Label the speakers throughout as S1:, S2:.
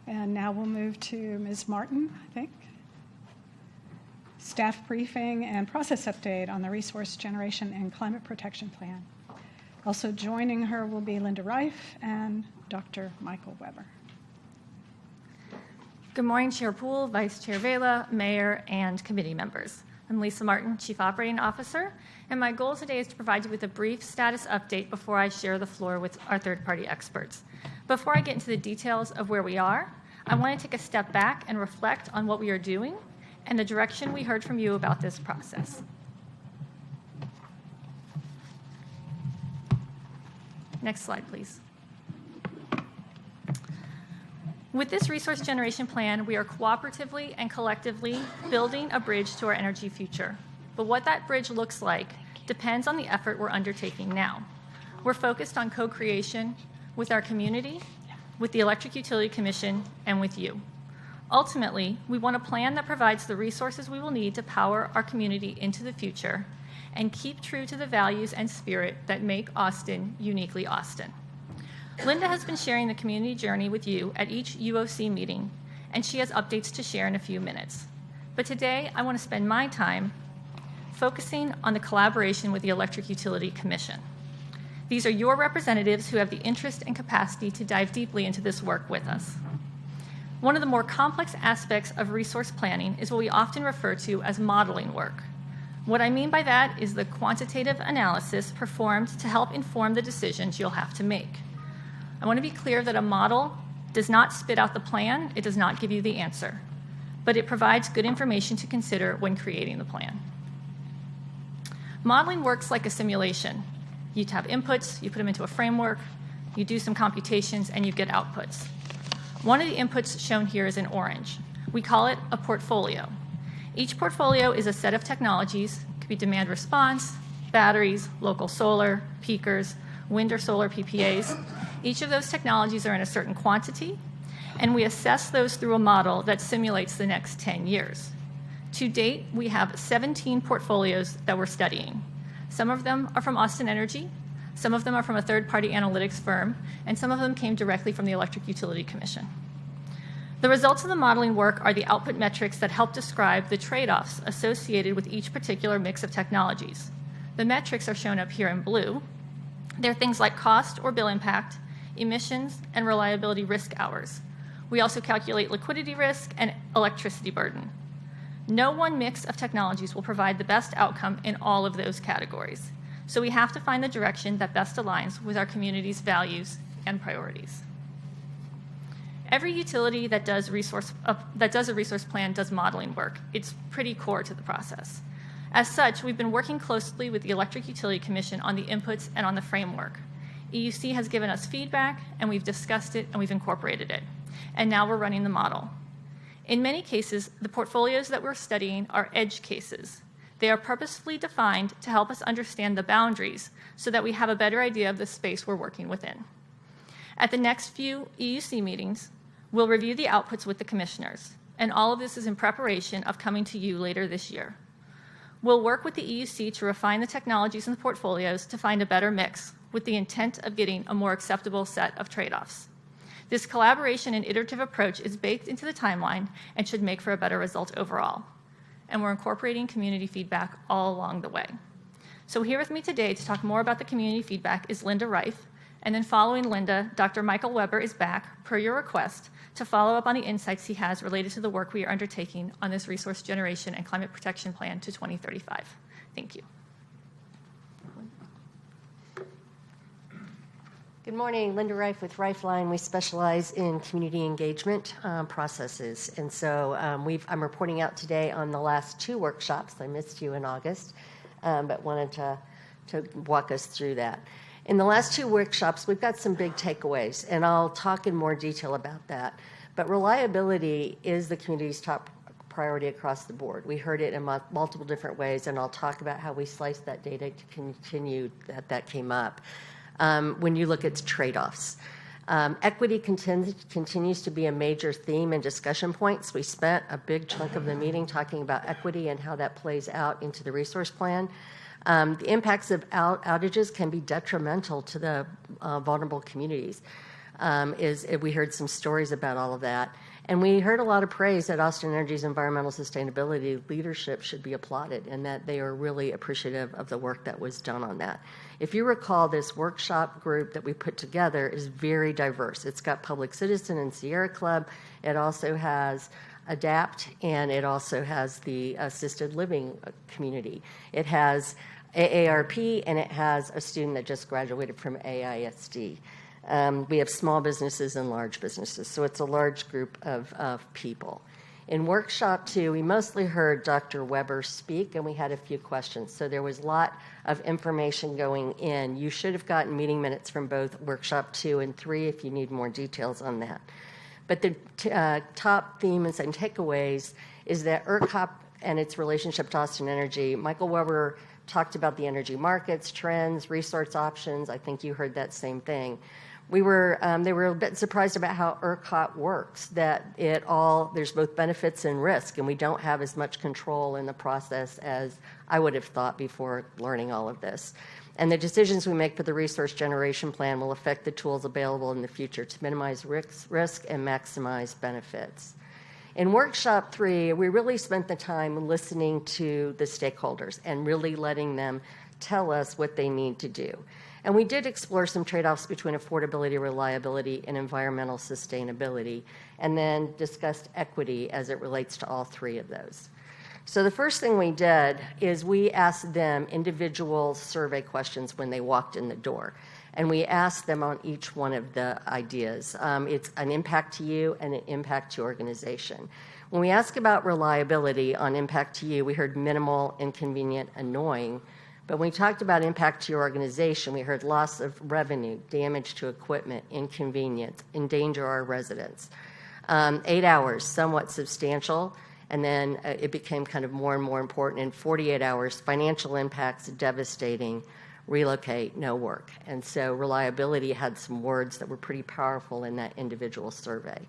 S1: And now we'll move to Ms. Martin, I think. Staff briefing and process update on the Resource Generation and Climate Protection Plan. Also joining her will be Linda Reif and Dr. Michael Weber.
S2: Good morning, Chair Poole, Vice Chair Vela, Mayor, and committee members. I'm Lisa Martin, Chief Operating Officer, and my goal today is to provide you with a brief status update before I share the floor with our third-party experts. Before I get into the details of where we are, I want to take a step back and reflect on what we are doing and the direction we heard from you about this process. Next slide, please. With this resource generation plan, we are cooperatively and collectively building a bridge to our energy future. But what that bridge looks like depends on the effort we're undertaking now. We're focused on co-creation with our community, with the Electric Utility Commission, and with you. Ultimately, we want a plan that provides the resources we will need to power our community into the future and keep true to the values and spirit that make Austin uniquely Austin. Linda has been sharing the community journey with you at each UOC meeting, and she has updates to share in a few minutes. But today, I want to spend my time focusing on the collaboration with the Electric Utility Commission. These are your representatives who have the interest and capacity to dive deeply into this work with us. One of the more complex aspects of resource planning is what we often refer to as modeling work. What I mean by that is the quantitative analysis performed to help inform the decisions you'll have to make. I want to be clear that a model does not spit out the plan, it does not give you the answer, but it provides good information to consider when creating the plan. Modeling works like a simulation. You have inputs, you put them into a framework, you do some computations, and you get outputs. One of the inputs shown here is in orange. We call it a portfolio. Each portfolio is a set of technologies. It could be demand response, batteries, local solar, peakers, wind or solar PPAs. Each of those technologies are in a certain quantity, and we assess those through a model that simulates the next 10 years. To date, we have 17 portfolios that we're studying. Some of them are from Austin Energy, some of them are from a third-party analytics firm, and some of them came directly from the Electric Utility Commission. The results of the modeling work are the output metrics that help describe the trade-offs associated with each particular mix of technologies. The metrics are shown up here in blue. They're things like cost or bill impact, emissions, and reliability risk hours. We also calculate liquidity risk and electricity burden. No one mix of technologies will provide the best outcome in all of those categories. So we have to find the direction that best aligns with our community's values and priorities. Every utility that does a resource plan does modeling work. It's pretty core to the process. As such, we've been working closely with the Electric Utility Commission on the inputs and on the framework. EUC has given us feedback, and we've discussed it, and we've incorporated it. And now we're running the model. In many cases, the portfolios that we're studying are edge cases. They are purposefully defined to help us understand the boundaries so that we have a better idea of the space we're working within. At the next few EUC meetings, we'll review the outputs with the commissioners, and all of this is in preparation of coming to you later this year. We'll work with the EUC to refine the technologies in the portfolios to find a better mix with the intent of getting a more acceptable set of trade-offs. This collaboration and iterative approach is baked into the timeline and should make for a better result overall. And we're incorporating community feedback all along the way. So here with me today to talk more about the community feedback is Linda Reif, and then following Linda, Dr. Michael Weber is back, per your request, to follow up on the insights he has related to the work we are undertaking on this Resource Generation and Climate Protection Plan to 2035. Thank you.
S3: Good morning, Linda Reif with Rifeline. We specialize in community engagement processes. And so I'm reporting out today on the last two workshops. I missed you in August, but wanted to walk us through that. In the last two workshops, we've got some big takeaways, and I'll talk in more detail about that. But reliability is the community's top priority across the board. We heard it in multiple different ways, and I'll talk about how we slice that data to continue that came up. When you look at trade-offs. Equity continues to be a major theme and discussion points. We spent a big chunk of the meeting talking about equity and how that plays out into the resource plan. The impacts of outages can be detrimental to the vulnerable communities. We heard some stories about all of that. And we heard a lot of praise that Austin Energy's environmental sustainability leadership should be applauded, and that they are really appreciative of the work that was done on that. If you recall, this workshop group that we put together is very diverse. It's got Public Citizen and Sierra Club. It also has ADAPT, and it also has the assisted living community. It has AARP, and it has a student that just graduated from AISD. We have small businesses and large businesses, so it's a large group of people. In workshop 2, we mostly heard Dr. Weber speak, and we had a few questions. So there was a lot of information going in. You should have gotten meeting minutes from both workshop 2 and 3 if you need more details on that. But the top themes and takeaways is that ERCOT and its relationship to Austin Energy, Michael Weber talked about the energy markets, trends, resource options. I think you heard that same thing. They were a bit surprised about how ERCOT works, that there's both benefits and risk, and we don't have as much control in the process as I would have thought before learning all of this. And the decisions we make for the resource generation plan will affect the tools available in the future to minimize risk and maximize benefits. In workshop 3, we really spent the time listening to the stakeholders and really letting them tell us what they need to do. And we did explore some trade-offs between affordability, reliability, and environmental sustainability, and then discussed equity as it relates to all 3 of those. So the first thing we did is we asked them individual survey questions when they walked in the door. And we asked them on each one of the ideas. It's an impact to you and an impact to your organization. When we ask about reliability on impact to you, we heard minimal, inconvenient, annoying. But when we talked about impact to your organization, we heard loss of revenue, damage to equipment, inconvenience, endanger our residents. 8 hours, somewhat substantial, and then it became kind of more and more important. In 48 hours, financial impacts, devastating, relocate, no work. And so reliability had some words that were pretty powerful in that individual survey.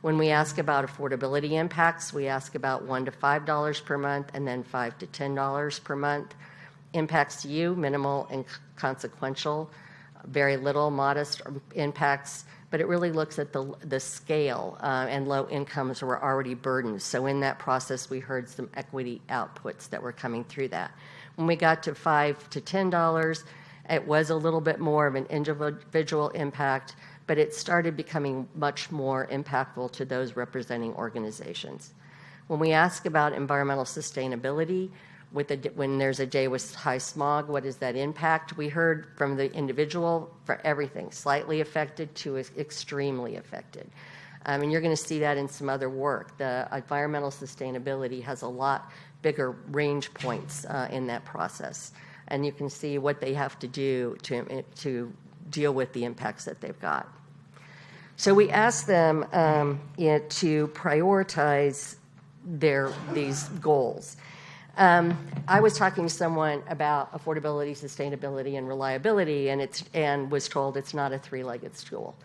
S3: When we ask about affordability impacts, we ask about $1 to $5 per month, and then $5 to $10 per month. Impacts to you, minimal and consequential, very little, modest impacts, but it really looks at the scale, and low incomes were already burdened. So in that process, we heard some equity outputs that were coming through that. When we got to $5 to $10, it was a little bit more of an individual impact, but it started becoming much more impactful to those representing organizations. When we ask about environmental sustainability, when there's a day with high smog, what is that impact? We heard from the individual for everything, slightly affected to extremely affected. And you're going to see that in some other work. The environmental sustainability has a lot bigger range points in that process. And you can see what they have to do to deal with the impacts that they've got. So we asked them to prioritize these goals. I was talking to someone about affordability, sustainability, and reliability, and was told it's not a 3-legged stool.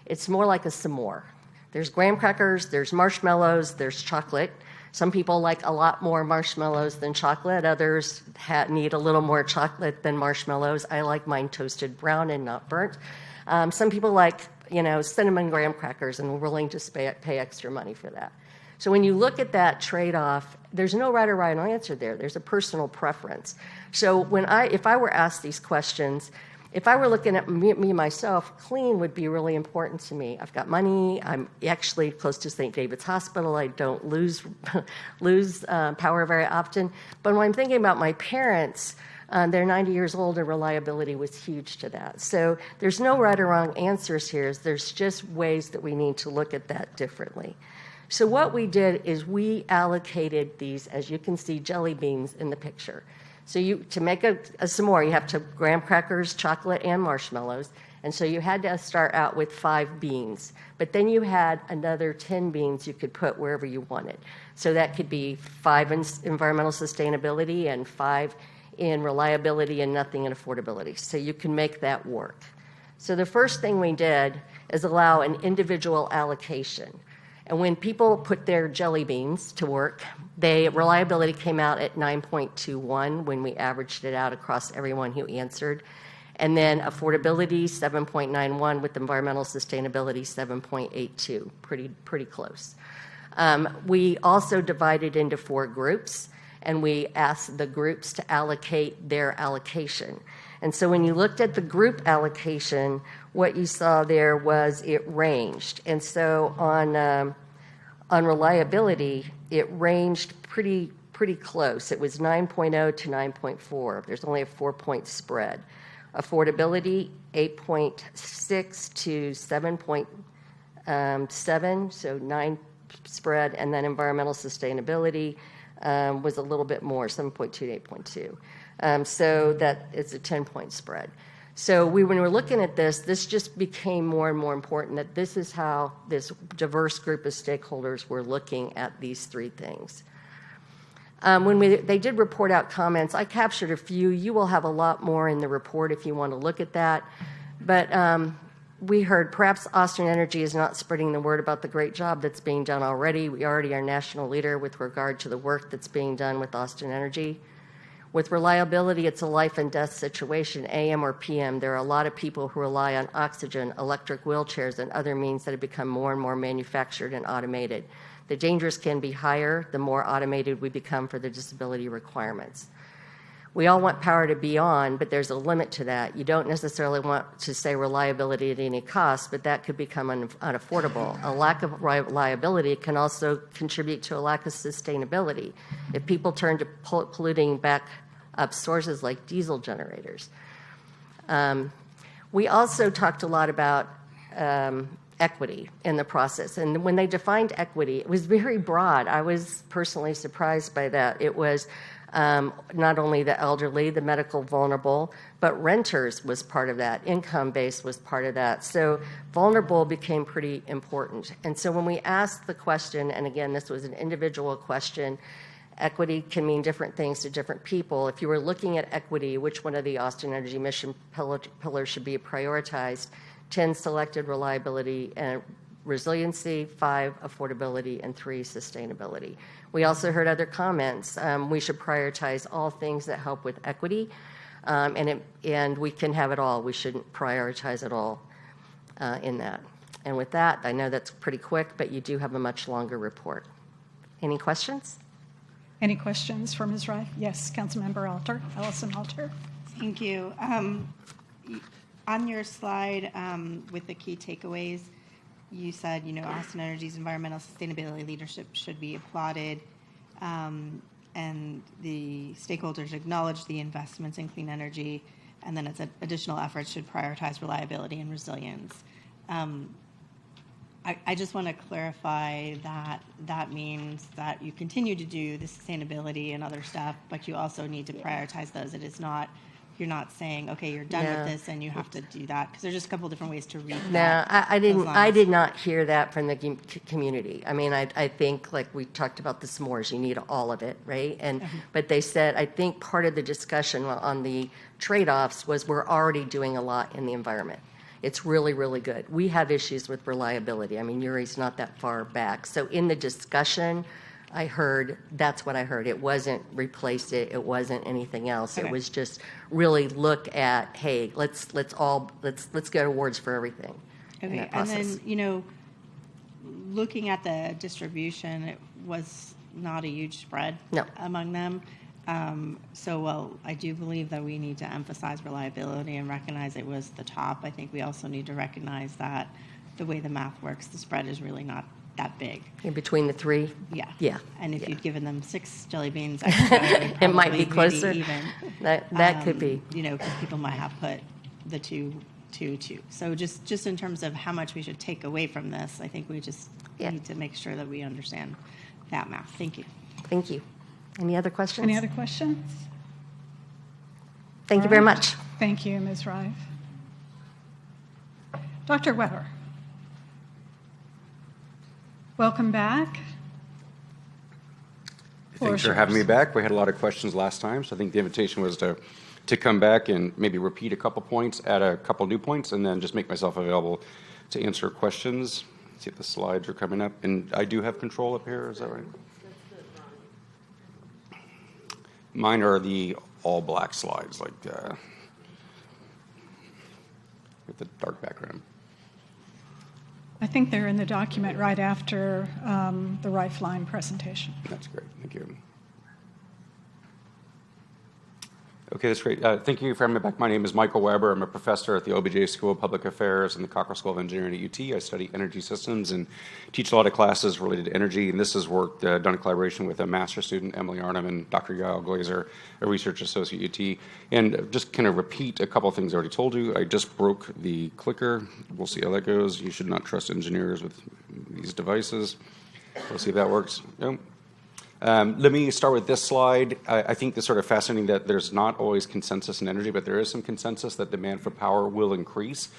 S3: It's more like a s'more. There's graham crackers, there's marshmallows, there's chocolate. Some people like a lot more marshmallows than chocolate. Others need a little more chocolate than marshmallows. I like mine toasted brown and not burnt. Some people like, cinnamon graham crackers and are willing to pay extra money for that. So when you look at that trade-off, there's no right or right answer there. There's a personal preference. So if I were asked these questions, if I were looking at me myself, clean would be really important to me. I've got money. I'm actually close to St. David's Hospital. I don't lose power very often. But when I'm thinking about my parents, they're 90 years old, and reliability was huge to that. So there's no right or wrong answers here. There's just ways that we need to look at that differently. So what we did is we allocated these, as you can see, jelly beans in the picture. So to make a s'more, you have to have graham crackers, chocolate, and marshmallows. And so you had to start out with 5 beans. But then you had another 10 beans you could put wherever you wanted. So that could be 5 in environmental sustainability and 5 in reliability and nothing in affordability. So you can make that work. So the first thing we did is allow an individual allocation. And when people put their jelly beans to work, reliability came out at 9.21 when we averaged it out across everyone who answered. And then affordability, 7.91, with environmental sustainability, 7.82, pretty close. We also divided into 4 groups, and we asked the groups to allocate their allocation. And so when you looked at the group allocation, what you saw there was it ranged. And so on reliability, it ranged pretty close. It was 9.0 to 9.4. There's only a 4-point spread. Affordability, 8.6 to 7.7, so 9 spread. And then environmental sustainability was a little bit more, 7.2 to 8.2. So that it's a 10-point spread. So when we're looking at this just became more and more important, that this is how this diverse group of stakeholders were looking at these 3 things. When they did report out comments, I captured a few. You will have a lot more in the report if you want to look at that. But we heard perhaps Austin Energy is not spreading the word about the great job that's being done already. We already are national leader with regard to the work that's being done with Austin Energy. With reliability, it's a life and death situation, AM or PM. There are a lot of people who rely on oxygen, electric wheelchairs, and other means that have become more and more manufactured and automated. The dangers can be higher the more automated we become for the disability requirements. We all want power to be on, but there's a limit to that. You don't necessarily want to say reliability at any cost, but that could become unaffordable. A lack of reliability can also contribute to a lack of sustainability. If people turn to polluting back up sources like diesel generators. We also talked a lot about equity in the process. And when they defined equity, it was very broad. I was personally surprised by that. It was not only the elderly, the medical vulnerable, but renters was part of that. Income base was part of that. So vulnerable became pretty important. And so when we asked the question, and again, this was an individual question, equity can mean different things to different people. If you were looking at equity, which one of the Austin Energy mission pillars should be prioritized? 10 selected reliability and resiliency, 5 affordability, and 3 sustainability. We also heard other comments. We should prioritize all things that help with equity, and we can have it all. We shouldn't prioritize it all in that. And with that, I know that's pretty quick, but you do have a much longer report. Any questions?
S1: Any questions for Ms. Rife? Yes, Councilmember Allison Alter.
S4: Thank you. On your slide with the key takeaways, you said, Austin Energy's environmental sustainability leadership should be applauded, and the stakeholders acknowledge the investments in clean energy, and then its additional efforts should prioritize reliability and resilience. I just want to clarify that that means that you continue to do the sustainability and other stuff, but you also need to prioritize those. It is not, you're not saying, okay, you're done with this and you have to do that, because there's just a couple different ways to read that.
S3: No, I didn't. I did not hear that from the community. I mean, I think, like we talked about the s'mores, you need all of it, right? And but they said, I think part of the discussion on the trade-offs was we're already doing a lot in the environment. It's really, really good. We have issues with reliability. I mean, Uri's not that far back. So in the discussion, I heard, that's what I heard. It wasn't replace it. It wasn't anything else.
S4: Okay.
S3: It was just really look at, hey, let's get awards for everything. in
S4: Okay,
S3: that
S4: and
S3: process.
S4: then, looking at the distribution, it was not a huge spread
S3: No.
S4: among them. So while I do believe that we need to emphasize reliability and recognize it was the top, I think we also need to recognize that the way the math works, the spread is really not that big.
S3: In between the three,
S4: Yeah.
S3: Yeah,
S4: And if
S3: yeah.
S4: you'd given them 6 jelly beans extra, it
S3: It might be
S4: probably
S3: closer.
S4: even.
S3: that could be.
S4: Because people might have put the two. So just in terms of how much we should take away from this, I think we just
S3: Yeah.
S4: need to make sure that we understand that math. Thank you.
S3: Thank you. Any other questions?
S1: Any other questions?
S3: Thank you
S1: All
S3: very
S1: right.
S3: much.
S1: Thank you, Ms. Rife. Dr. Weber. Welcome back.
S5: Thanks for having me back. We had a lot of questions last time, so I think the invitation was to come back and maybe repeat a couple points, add a couple new points, and then just make myself available to answer questions. See if the slides are coming up. And I do have control up here, is that right? Mine are the all black slides, like with the dark background.
S1: I think they're in the document right after the Rifeline presentation.
S5: That's great. Thank you. Okay, that's great. Thank you for having me back. My name is Michael Weber. I'm a professor at the OBJ School of Public Affairs and the Cockrell School of Engineering at UT. I study energy systems and teach a lot of classes related to energy. And this is work done in collaboration with a master's student, Emily Arnhem, and Dr. Yael Glazer, a research associate at UT. And just kind of repeat a couple of things I already told you. I just broke the clicker. We'll see how that goes. You should not trust engineers with these devices. We'll see if that works. Nope. Let me start with this slide. I think it's sort of fascinating that there's not always consensus in energy, but there is some consensus that demand for power will increase,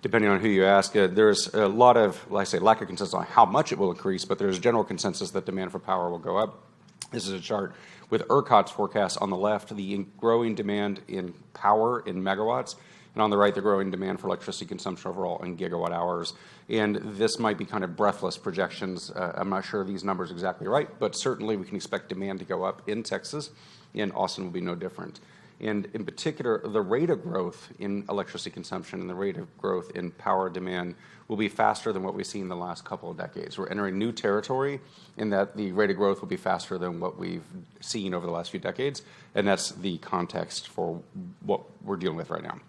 S5: depending on who you ask. There's a lot of, like I say, lack of consensus on how much it will increase, but there's general consensus that demand for power will go up. This is a chart with ERCOT's forecast on the left, the growing demand in power in megawatts, and on the right, the growing demand for electricity consumption overall in gigawatt hours. And this might be kind of breathless projections. I'm not sure these numbers are exactly right, but certainly we can expect demand to go up in Texas, and Austin will be no different. And in particular, the rate of growth in electricity consumption and the rate of growth in power demand will be faster than what we've seen in the last couple of decades. We're entering new territory in that the rate of growth will be faster than what we've seen over the last few decades, and that's the context for what we're dealing with right now.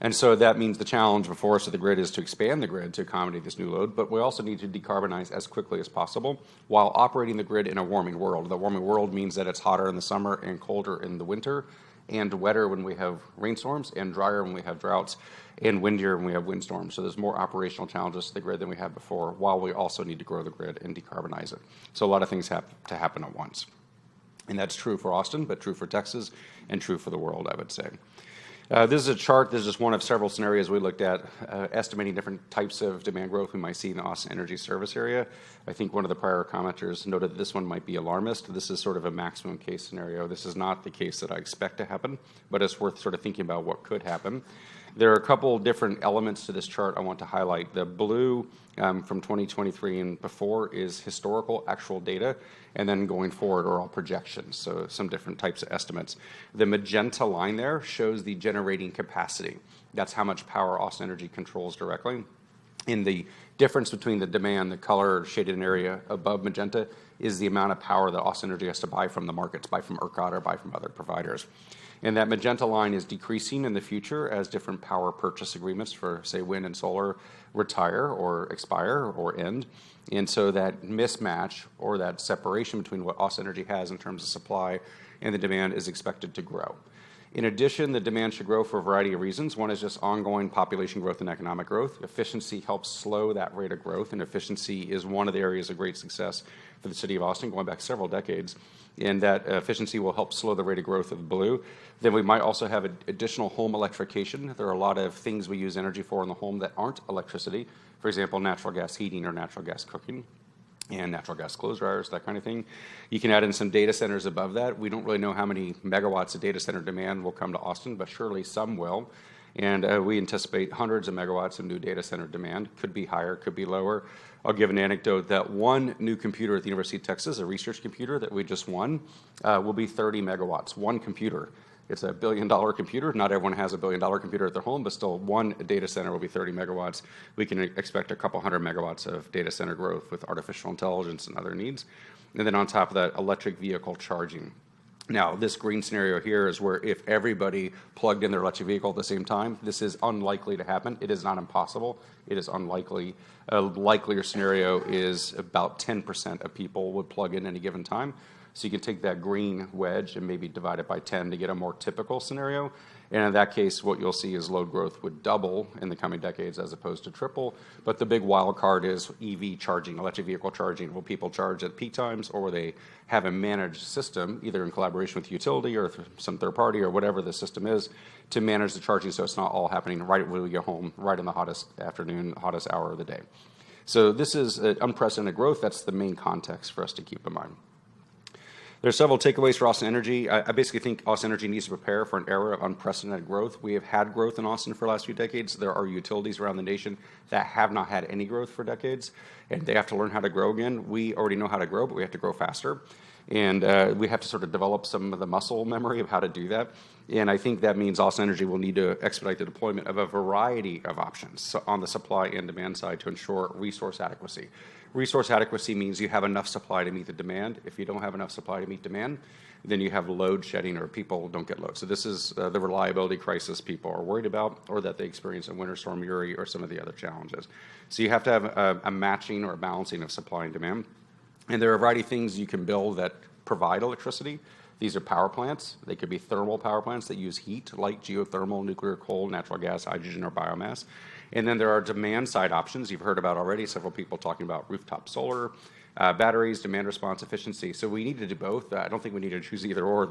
S5: And so that means the challenge before us of the grid is to expand the grid to accommodate this new load, but we also need to decarbonize as quickly as possible while operating the grid in a warming world. The warming world means that it's hotter in the summer and colder in the winter, and wetter when we have rainstorms, and drier when we have droughts, and windier when we have windstorms. So there's more operational challenges to the grid than we had before, while we also need to grow the grid and decarbonize it. So a lot of things have to happen at once. And that's true for Austin, but true for Texas, and true for the world, I would say. This is a chart. This is just one of several scenarios we looked at, estimating different types of demand growth we might see in the Austin Energy Service area. I think one of the prior commenters noted that this one might be alarmist. This is sort of a maximum case scenario. This is not the case that I expect to happen, but it's worth sort of thinking about what could happen. There are a couple different elements to this chart I want to highlight. The blue from 2023 and before is historical actual data, and then going forward are all projections, so some different types of estimates. The magenta line there shows the generating capacity. That's how much power Austin Energy controls directly. And the difference between the demand, the color shaded area above magenta, is the amount of power that Austin Energy has to buy from the markets, buy from ERCOT or buy from other providers. And that magenta line is decreasing in the future as different power purchase agreements for, say, wind and solar retire or expire or end. And so that mismatch or that separation between what Austin Energy has in terms of supply and the demand is expected to grow. In addition, the demand should grow for a variety of reasons. One is just ongoing population growth and economic growth. Efficiency helps slow that rate of growth, and efficiency is one of the areas of great success for the city of Austin going back several decades. And that efficiency will help slow the rate of growth of blue. Then we might also have additional home electrification. There are a lot of things we use energy for in the home that aren't electricity. For example, natural gas heating or natural gas cooking, and natural gas clothes dryers, that kind of thing. You can add in some data centers above that. We don't really know how many megawatts of data center demand will come to Austin, but surely some will. And we anticipate hundreds of megawatts of new data center demand. Could be higher, could be lower. I'll give an anecdote that one new computer at the University of Texas, a research computer that we just won, will be 30 megawatts, one computer. It's $1 billion computer. Not everyone has $1 billion computer at their home, but still one data center will be 30 megawatts. We can expect a couple hundred megawatts of data center growth with artificial intelligence and other needs. And then on top of that, electric vehicle charging. Now, this green scenario here is where if everybody plugged in their electric vehicle at the same time, this is unlikely to happen. It is not impossible. It is unlikely. A likelier scenario is about 10% of people would plug in any given time. So you can take that green wedge and maybe divide it by 10 to get a more typical scenario. And in that case, what you'll see is load growth would double in the coming decades as opposed to triple. But the big wild card is EV charging, electric vehicle charging. Will people charge at peak times, or will they have a managed system, either in collaboration with utility or some third party or whatever the system is, to manage the charging so it's not all happening right when we get home, right in the hottest afternoon, hottest hour of the day. So this is unprecedented growth. That's the main context for us to keep in mind. There's several takeaways for Austin Energy. I basically think Austin Energy needs to prepare for an era of unprecedented growth. We have had growth in Austin for the last few decades. There are utilities around the nation that have not had any growth for decades, and they have to learn how to grow again. We already know how to grow, but we have to grow faster. And we have to sort of develop some of the muscle memory of how to do that. And I think that means Austin Energy will need to expedite the deployment of a variety of options on the supply and demand side to ensure resource adequacy. Resource adequacy means you have enough supply to meet the demand. If you don't have enough supply to meet demand, then you have load shedding or people don't get load. So this is the reliability crisis people are worried about, or that they experience in Winter Storm Uri or some of the other challenges. So you have to have a matching or a balancing of supply and demand. And there are a variety of things you can build that provide electricity. These are power plants. They could be thermal power plants that use heat, like geothermal, nuclear, coal, natural gas, hydrogen, or biomass. And then there are demand-side options you've heard about already. Several people talking about rooftop solar, batteries, demand response efficiency. So we need to do both. I don't think we need to choose either or.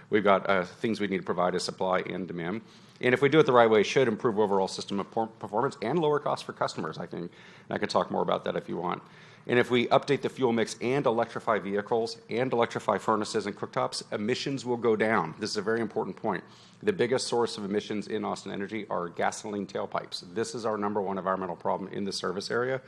S5: We've got things we need to provide as supply and demand. And if we do it the right way, it should improve overall system performance and lower costs for customers, I think. And I could talk more about that if you want. And if we update the fuel mix and electrify vehicles and electrify furnaces and cooktops, emissions will go down. This is a very important point. The biggest source of emissions in Austin Energy are gasoline tailpipes. This is our #1 environmental problem in the service area.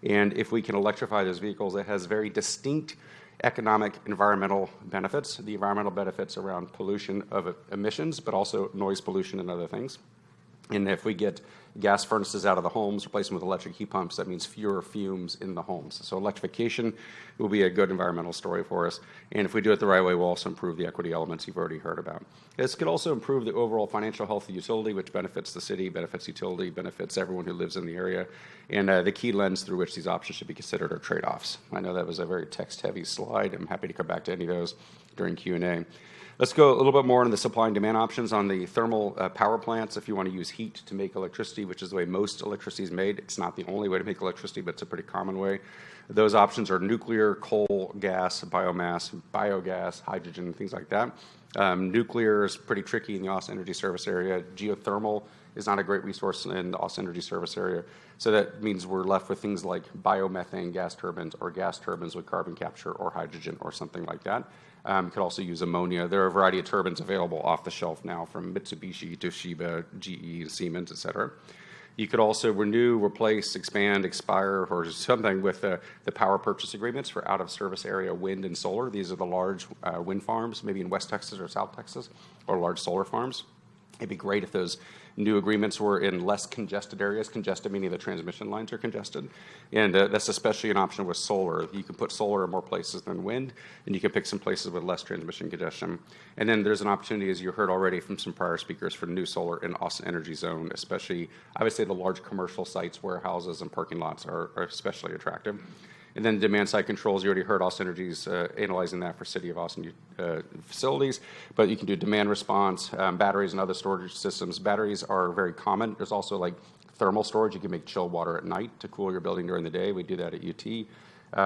S5: And if we can electrify those vehicles, it has very distinct economic environmental benefits. The environmental benefits around pollution of emissions, but also noise pollution and other things. And if we get gas furnaces out of the homes, replace them with electric heat pumps, that means fewer fumes in the homes. So electrification will be a good environmental story for us. And if we do it the right way, we'll also improve the equity elements you've already heard about. This could also improve the overall financial health of the utility, which benefits the city, benefits utility, benefits everyone who lives in the area. And the key lens through which these options should be considered are trade-offs. I know that was a very text-heavy slide. I'm happy to come back to any of those during Q&A. Let's go a little bit more into the supply and demand options on the thermal power plants. If you want to use heat to make electricity, which is the way most electricity is made, it's not the only way to make electricity, but it's a pretty common way. Those options are nuclear, coal, gas, biomass, biogas, hydrogen, things like that. Nuclear is pretty tricky in the Austin Energy service area. Geothermal is not a great resource in the Austin Energy service area. So that means we're left with things like biomethane gas turbines or gas turbines with carbon capture or hydrogen or something like that. You could also use ammonia. There are a variety of turbines available off the shelf now from Mitsubishi, Toshiba, GE, Siemens, et cetera. You could also renew, replace, expand, expire, or something with the power purchase agreements for out-of-service area wind and solar. These are the large wind farms, maybe in West Texas or South Texas, or large solar farms. It'd be great if those new agreements were in less congested areas. Congested meaning the transmission lines are congested. And that's especially an option with solar. You can put solar in more places than wind, and you can pick some places with less transmission congestion. And then there's an opportunity, as you heard already from some prior speakers, for new solar in Austin Energy Zone, especially, I would say the large commercial sites, warehouses, and parking lots are especially attractive. And then demand side controls, you already heard Austin Energy's analyzing that for City of Austin facilities, but you can do demand response, batteries and other storage systems. Batteries are very common. There's also like thermal storage. You can make chilled water at night to cool your building during the day. We do that at UT.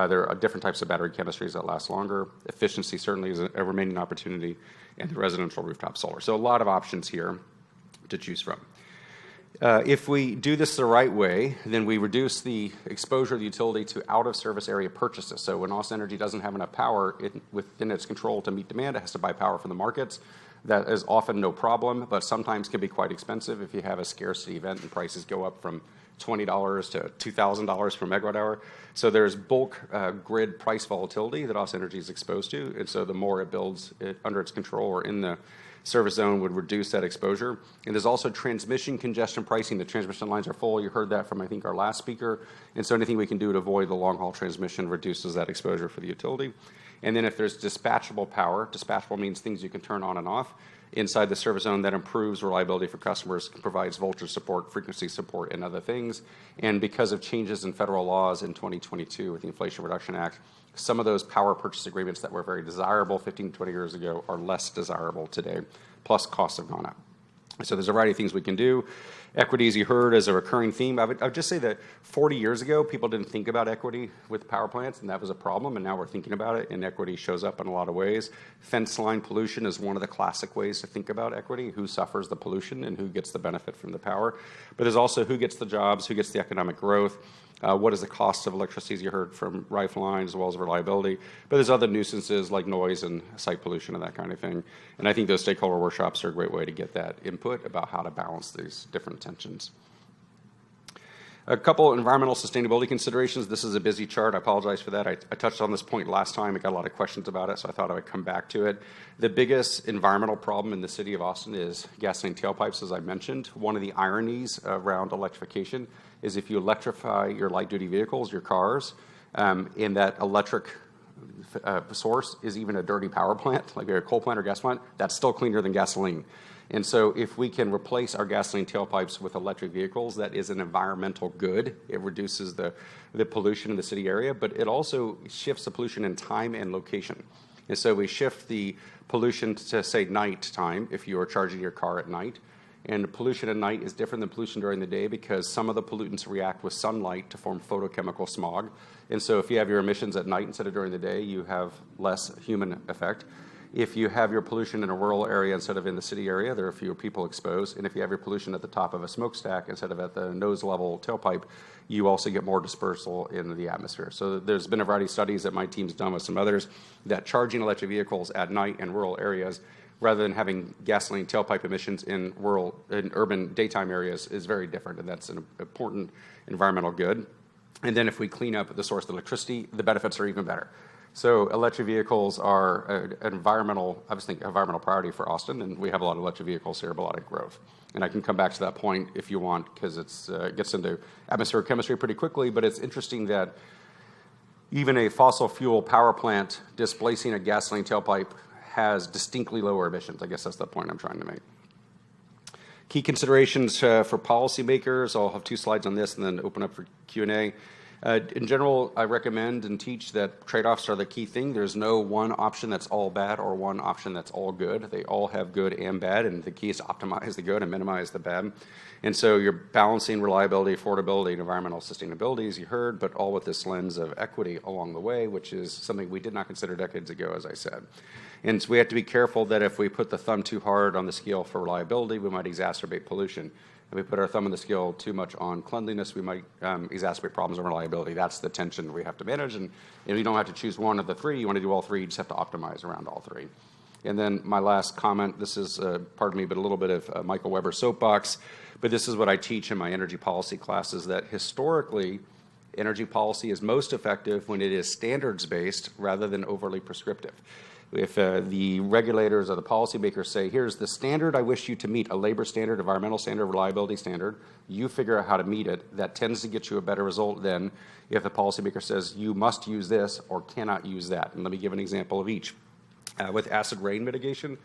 S5: There are different types of battery chemistries that last longer. Efficiency certainly is a remaining opportunity, and the residential rooftop solar. So a lot of options here to choose from. If we do this the right way, then we reduce the exposure of the utility to out-of-service area purchases. So when Austin Energy doesn't have enough power within its control to meet demand, it has to buy power from the markets. That is often no problem, but sometimes can be quite expensive if you have a scarcity event and prices go up from $20 to $2,000 per megawatt hour. So there's bulk grid price volatility that Austin Energy is exposed to, and so the more it builds under its control or in the service zone would reduce that exposure. And there's also transmission congestion pricing. The transmission lines are full. You heard that from, I think, our last speaker. And so anything we can do to avoid the long-haul transmission reduces that exposure for the utility. And then if there's dispatchable power, dispatchable means things you can turn on and off inside the service zone that improves reliability for customers, provides voltage support, frequency support, and other things. And because of changes in federal laws in 2022 with the Inflation Reduction Act, some of those power purchase agreements that were very desirable 15 to 20 years ago are less desirable today, plus costs have gone up. So there's a variety of things we can do. Equity, as you heard, is a recurring theme. I would just say that 40 years ago, people didn't think about equity with power plants, and that was a problem, and now we're thinking about it, and equity shows up in a lot of ways. Fence line pollution is one of the classic ways to think about equity, who suffers the pollution and who gets the benefit from the power. But there's also who gets the jobs, who gets the economic growth. What is the cost of electricity, as you heard from Rife Line, as well as reliability? But there's other nuisances like noise and site pollution and that kind of thing. And I think those stakeholder workshops are a great way to get that input about how to balance these different tensions. A couple environmental sustainability considerations. This is a busy chart. I apologize for that. I touched on this point last time. I got a lot of questions about it, so I thought I would come back to it. The biggest environmental problem in the city of Austin is gasoline tailpipes, as I mentioned. One of the ironies around electrification is if you electrify your light-duty vehicles, your cars, and that electric source is even a dirty power plant, like a coal plant or gas plant, that's still cleaner than gasoline. And so if we can replace our gasoline tailpipes with electric vehicles, that is an environmental good. It reduces the pollution in the city area, but it also shifts the pollution in time and location. And so we shift the pollution to, say, night time, if you are charging your car at night. And pollution at night is different than pollution during the day because some of the pollutants react with sunlight to form photochemical smog. And so if you have your emissions at night instead of during the day, you have less human effect. If you have your pollution in a rural area instead of in the city area, there are fewer people exposed. And if you have your pollution at the top of a smokestack instead of at the nose level tailpipe, you also get more dispersal in the atmosphere. So there's been a variety of studies that my team's done with some others that charging electric vehicles at night in rural areas rather than having gasoline tailpipe emissions in urban daytime areas is very different, and that's an important environmental good. And then if we clean up the source of electricity, the benefits are even better. So electric vehicles are an environmental priority for Austin, and we have a lot of electric vehicles here, but a lot of growth. And I can come back to that point if you want, because it gets into atmospheric chemistry pretty quickly, but it's interesting that even a fossil fuel power plant displacing a gasoline tailpipe has distinctly lower emissions. I guess that's the point I'm trying to make. Key considerations for policymakers. I'll have 2 slides on this and then open up for Q&A. In general, I recommend and teach that trade-offs are the key thing. There's no one option that's all bad or one option that's all good. They all have good and bad, and the key is to optimize the good and minimize the bad. And so you're balancing reliability, affordability, and environmental sustainability, as you heard, but all with this lens of equity along the way, which is something we did not consider decades ago, as I said. And so we have to be careful that if we put the thumb too hard on the scale for reliability, we might exacerbate pollution. If we put our thumb on the scale too much on cleanliness, we might exacerbate problems of reliability. That's the tension we have to manage. And you don't have to choose one of the 3. You want to do all 3. You just have to optimize around all 3. And then my last comment, this is, pardon me, but a little bit of Michael Weber's soapbox. But this is what I teach in my energy policy classes, that historically, energy policy is most effective when it is standards-based rather than overly prescriptive. If the regulators or the policymakers say, here's the standard I wish you to meet, a labor standard, environmental standard, reliability standard, you figure out how to meet it, that tends to get you a better result than if the policymaker says you must use this or cannot use that. And let me give an example of each. With acid rain mitigation,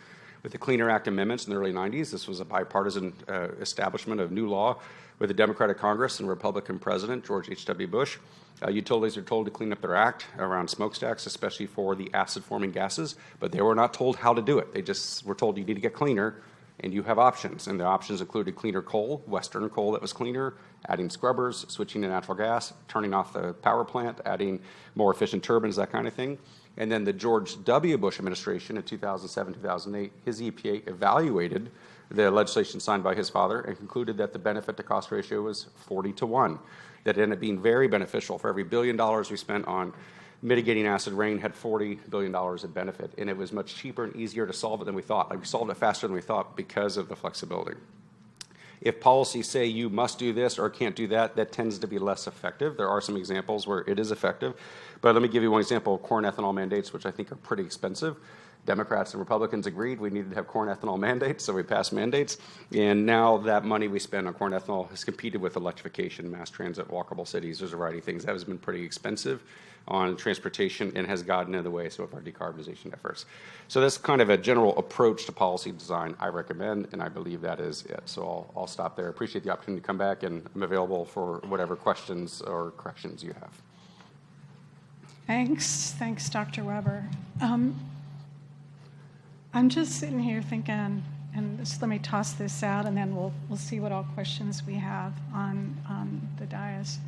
S5: with the Clean Air Act amendments in the early 90s, this was a bipartisan establishment of new law with a Democratic Congress and Republican President, George H.W. Bush. Utilities are told to clean up their act around smokestacks, especially for the acid-forming gases, but they were not told how to do it. They just were told you need to get cleaner, and you have options. And the options included cleaner coal, Western coal that was cleaner, adding scrubbers, switching to natural gas, turning off the power plant, adding more efficient turbines, that kind of thing. And then the George W. Bush administration in 2007, 2008, his EPA evaluated the legislation signed by his father and concluded that the benefit to cost ratio was 40-1. That ended up being very beneficial. For every $1 billion we spent on mitigating acid rain, had $40 billion of benefit. And it was much cheaper and easier to solve it than we thought. Like, we solved it faster than we thought because of the flexibility. If policies say you must do this or can't do that, that tends to be less effective. There are some examples where it is effective. But let me give you one example of corn ethanol mandates, which I think are pretty expensive. Democrats and Republicans agreed we needed to have corn ethanol mandates, so we passed mandates. And now that money we spend on corn ethanol has competed with electrification, mass transit, walkable cities. There's a variety of things. That has been pretty expensive on transportation and has gotten in the way of some of our decarbonization efforts. So that's kind of a general approach to policy design I recommend, and I believe that is it. So I'll stop there. Appreciate the opportunity to come back, and I'm available for whatever questions or corrections you have.
S1: Thanks, Dr. Weber. I'm just sitting here thinking, and just let me toss this out, and then we'll see what all questions we have on the dais.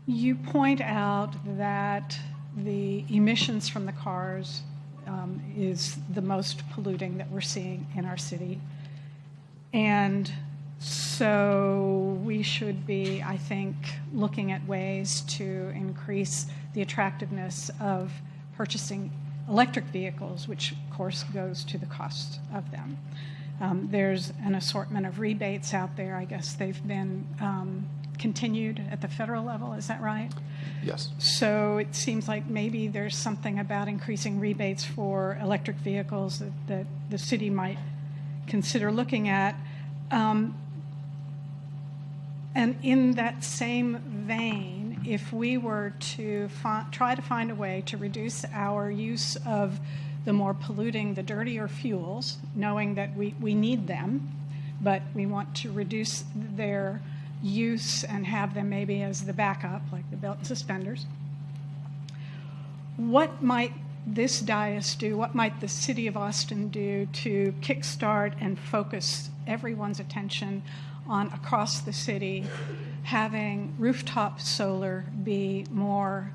S1: You point out that the emissions from the cars is the most polluting that we're seeing in our city. And so we should be, I think, looking at ways to increase the attractiveness of purchasing electric vehicles, which of course goes to the cost of them. There's an assortment of rebates out there. I guess they've been continued at the federal level, is that right?
S5: Yes.
S1: So it seems like maybe there's something about increasing rebates for electric vehicles that the city might consider looking at. And in that same vein, if we were to try to find a way to reduce our use of the more polluting, the dirtier fuels, knowing that we need them, but we want to reduce their use and have them maybe as the backup, like the belt and suspenders, what might this dais do, what might the City of Austin do to kickstart and focus everyone's attention on, across the city, having rooftop solar be more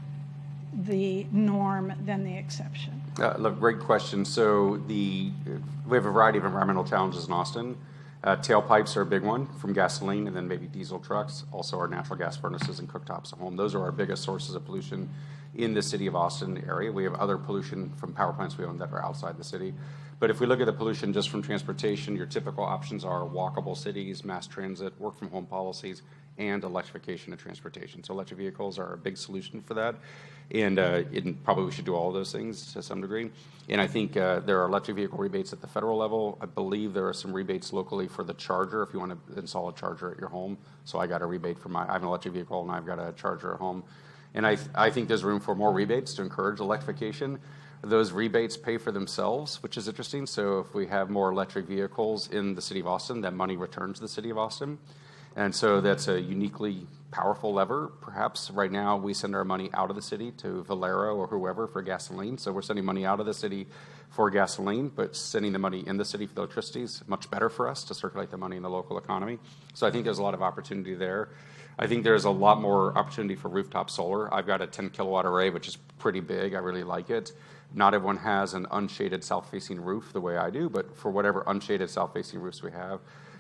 S1: the norm than the exception?
S5: Look, great question. So we have a variety of environmental challenges in Austin. Tailpipes are a big one from gasoline, and then maybe diesel trucks. Also our natural gas furnaces and cooktops at home. Those are our biggest sources of pollution in the city of Austin area. We have other pollution from power plants we own that are outside the city. But if we look at the pollution just from transportation, your typical options are walkable cities, mass transit, work from home policies, and electrification of transportation. So electric vehicles are a big solution for that. And probably we should do all of those things to some degree. And I think there are electric vehicle rebates at the federal level. I believe there are some rebates locally for the charger if you want to install a charger at your home. So I got a rebate for I have an electric vehicle and I've got a charger at home. And I think there's room for more rebates to encourage electrification. Those rebates pay for themselves, which is interesting. So if we have more electric vehicles in the city of Austin, that money returns to the city of Austin. And so that's a uniquely powerful lever. Perhaps right now we send our money out of the city to Valero or whoever for gasoline. So we're sending money out of the city for gasoline, but sending the money in the city for the electricity is much better for us to circulate the money in the local economy. So I think there's a lot of opportunity there. I think there's a lot more opportunity for rooftop solar. I've got a 10 kilowatt array, which is pretty big. I really like it. Not everyone has an unshaded south-facing roof the way I do, but for whatever unshaded south-facing roofs we have,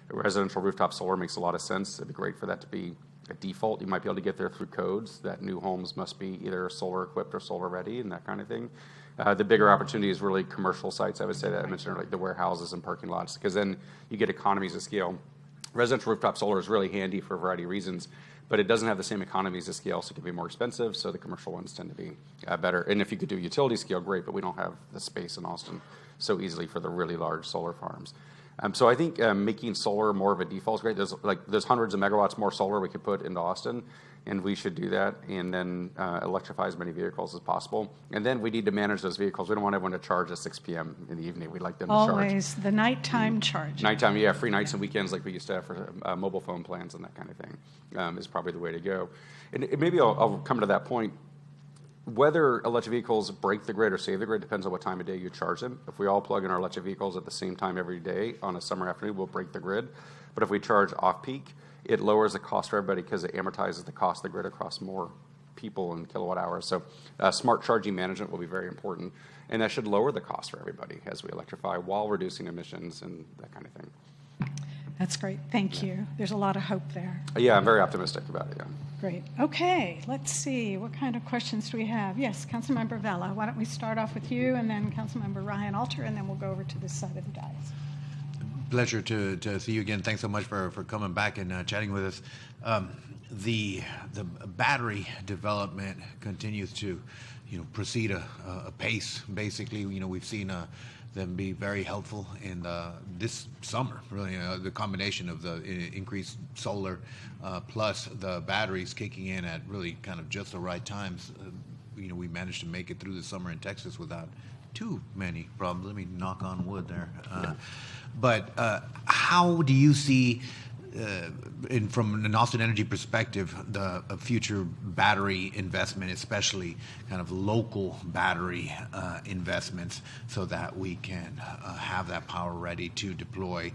S5: residential rooftop solar makes a lot of sense. It'd be great for that to be a default. You might be able to get there through codes that new homes must be either solar equipped or solar ready and that kind of thing. The bigger opportunity is really commercial sites. I would say that I mentioned like the warehouses and parking lots, because then you get economies of scale. Residential rooftop solar is really handy for a variety of reasons, but it doesn't have the same economies of scale, so it can be more expensive, so the commercial ones tend to be better. And if you could do utility scale, great, but we don't have the space in Austin so easily for the really large solar farms. So I think making solar more of a default is great. There's hundreds of megawatts more solar we could put into Austin, and we should do that, and then electrify as many vehicles as possible. And then we need to manage those vehicles. We don't want everyone to charge at 6 p.m. in the evening. We'd like them to charge.
S1: Always the nighttime charge.
S5: Nighttime, yeah, free nights and weekends like we used to have for mobile phone plans and that kind of thing is probably the way to go. And maybe I'll come to that point. Whether electric vehicles break the grid or save the grid depends on what time of day you charge them. If we all plug in our electric vehicles at the same time every day on a summer afternoon, we'll break the grid. But if we charge off-peak, it lowers the cost for everybody because it amortizes the cost of the grid across more people and kilowatt hours. So smart charging management will be very important, and that should lower the cost for everybody as we electrify while reducing emissions and that kind of thing.
S1: That's great. Thank you. There's a lot of hope there.
S5: Yeah, I'm very optimistic about it, yeah.
S1: Great. Okay, let's see. What kind of questions do we have? Yes, Councilmember Vella. Why don't we start off with you, and then Councilmember Ryan Alter, and then we'll go over to this side of the dais.
S6: Pleasure to see you again. Thanks so much for coming back and chatting with us. The battery development continues to, proceed a pace. Basically, we've seen them be very helpful in this summer. Really, the combination of the increased solar plus the batteries kicking in at really kind of just the right times. We managed to make it through the summer in Texas without too many problems. Let me knock on wood there. But how do you see, from an Austin Energy perspective, the future battery investment, especially kind of local battery investments, so that we can have that power ready to deploy,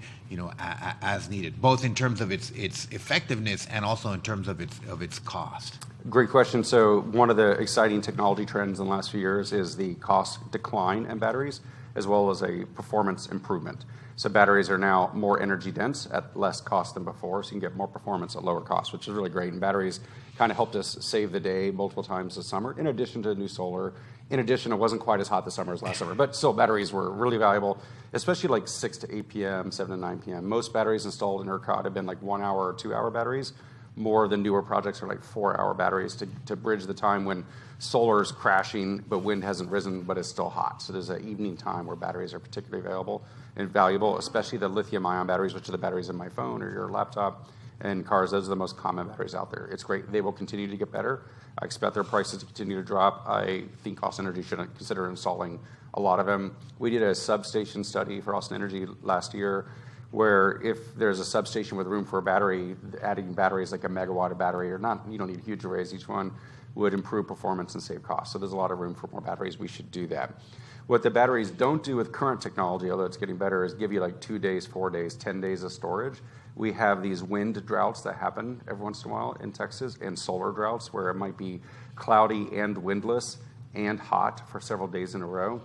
S6: as needed, both in terms of its effectiveness and also in terms of its cost?
S5: Great question. So one of the exciting technology trends in the last few years is the cost decline in batteries, as well as a performance improvement. So batteries are now more energy dense at less cost than before, so you can get more performance at lower cost, which is really great. And batteries kind of helped us save the day multiple times this summer, in addition to new solar. In addition, it wasn't quite as hot this summer as last summer, but still batteries were really valuable, especially like 6 to 8 p.m., 7 to 9 p.m. Most batteries installed in ERCOT have been like 1 hour or 2 hour batteries. More than newer projects are like 4 hour batteries to bridge the time when solar is crashing, but wind hasn't risen, but it's still hot. So there's an evening time where batteries are particularly available and valuable, especially the lithium-ion batteries, which are the batteries in my phone or your laptop and cars. Those are the most common batteries out there. It's great. They will continue to get better. I expect their prices to continue to drop. I think Austin Energy should consider installing a lot of them. We did a substation study for Austin Energy last year where if there's a substation with room for a battery, adding batteries like a megawatt of battery or not, you don't need huge arrays, each one would improve performance and save costs. So there's a lot of room for more batteries. We should do that. What the batteries don't do with current technology, although it's getting better, is give you like 2 days, 4 days, 10 days of storage. We have these wind droughts that happen every once in a while in Texas, and solar droughts where it might be cloudy and windless and hot for several days in a row.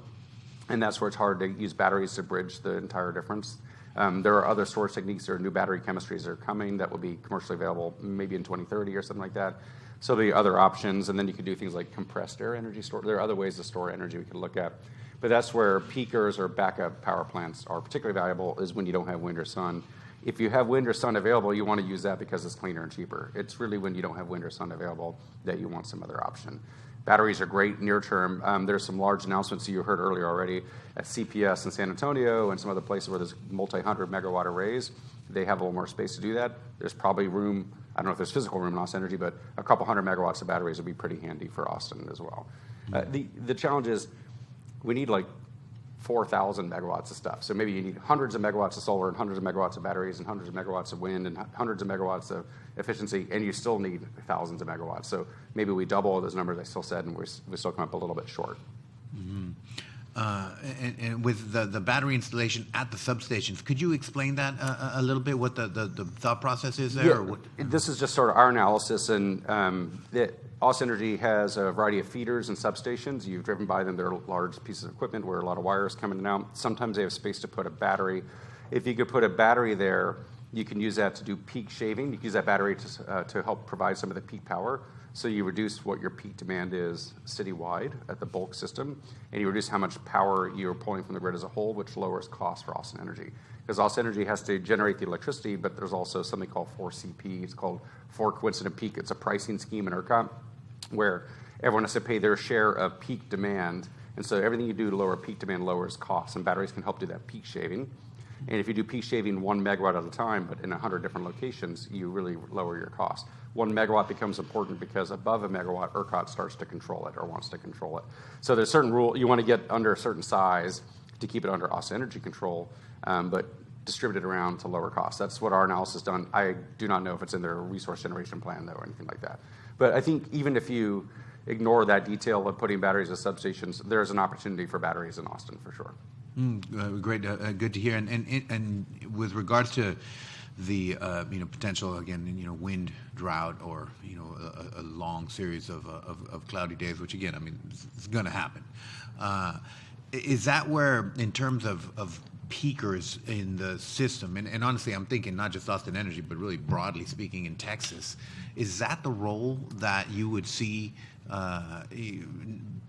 S5: And that's where it's hard to use batteries to bridge the entire difference. There are other storage techniques. There are new battery chemistries that are coming that will be commercially available maybe in 2030 or something like that. So there'll be other options, and then you could do things like compressed air energy storage. There are other ways to store energy we could look at. But that's where peakers or backup power plants are particularly valuable, is when you don't have wind or sun. If you have wind or sun available, you want to use that because it's cleaner and cheaper. It's really when you don't have wind or sun available that you want some other option. Batteries are great near term. There's some large announcements you heard earlier already at CPS in San Antonio and some other places where there's multi-hundred megawatt arrays. They have a little more space to do that. There's probably room, I don't know if there's physical room in Austin Energy, but a couple hundred megawatts of batteries would be pretty handy for Austin as well. The challenge is we need like 4,000 megawatts of stuff. So maybe you need hundreds of megawatts of solar and hundreds of megawatts of batteries and hundreds of megawatts of wind and hundreds of megawatts of efficiency, and you still need thousands of megawatts. So maybe we double those numbers I still said, and we still come up a little bit short.
S6: Mm-hmm. And with the battery installation at the substations, could you explain that a little bit, what the thought process is there?
S5: Yeah,
S6: Or what?
S5: This is just sort of our analysis, and Austin Energy has a variety of feeders and substations. You've driven by them. They're large pieces of equipment where a lot of wires come in and out. Sometimes they have space to put a battery. If you could put a battery there, you can use that to do peak shaving. You can use that battery to help provide some of the peak power. So you reduce what your peak demand is citywide at the bulk system, and you reduce how much power you're pulling from the grid as a whole, which lowers costs for Austin Energy. Because Austin Energy has to generate the electricity, but there's also something called 4CP. It's called for coincident peak. It's a pricing scheme in ERCOT where everyone has to pay their share of peak demand. And so everything you do to lower peak demand lowers costs, and batteries can help do that peak shaving. And if you do peak shaving 1 megawatt at a time, but in 100 different locations, you really lower your cost. 1 megawatt becomes important because above a megawatt, ERCOT starts to control it or wants to control it. So there's certain rule, you want to get under a certain size to keep it under Austin Energy control, but distribute it around to lower costs. That's what our analysis done. I do not know if it's in their resource generation plan, though, or anything like that. But I think even if you ignore that detail of putting batteries at substations, there's an opportunity for batteries in Austin for sure.
S6: Great, good to hear. And with regards to the potential again wind drought or a long series of cloudy days, which again it's going to happen. Is that where, in terms of peakers in the system, and honestly I'm thinking not just Austin Energy but really broadly speaking in Texas, is that the role that you would see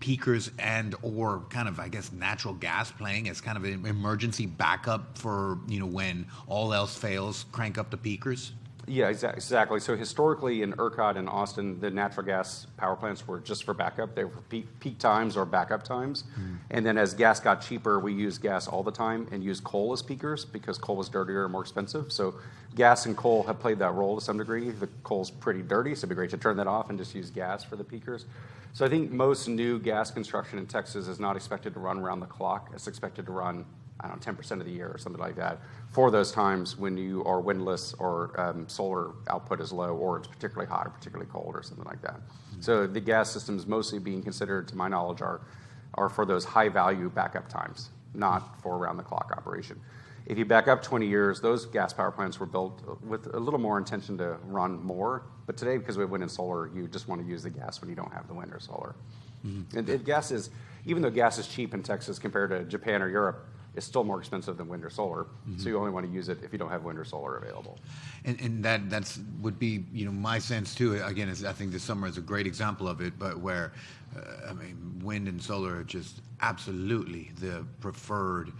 S6: peakers and or kind of natural gas playing as kind of an emergency backup for when all else fails, crank up the peakers?
S5: Yeah, exactly. So historically in ERCOT and Austin, the natural gas power plants were just for backup. They were for peak times or backup times. And then as gas got cheaper, we used gas all the time and used coal as peakers because coal was dirtier and more expensive. So gas and coal have played that role to some degree. The coal's pretty dirty, so it'd be great to turn that off and just use gas for the peakers. So I think most new gas construction in Texas is not expected to run around the clock. It's expected to run, 10% of the year or something like that for those times when you are windless or solar output is low or it's particularly hot or particularly cold or something like that. So the gas systems mostly being considered, to my knowledge, are for those high value backup times, not for around the clock operation. If you back up 20 years, those gas power plants were built with a little more intention to run more. But today, because we have wind and solar, you just want to use the gas when you don't have the wind or solar. And gas is, even though gas is cheap in Texas compared to Japan or Europe, is still more expensive than wind or solar. So you only want to use it if you don't have wind or solar available.
S6: And that's would be, you know, my sense too. Again, I think this summer is a great example of it, but where, I mean, wind and solar are just absolutely the preferred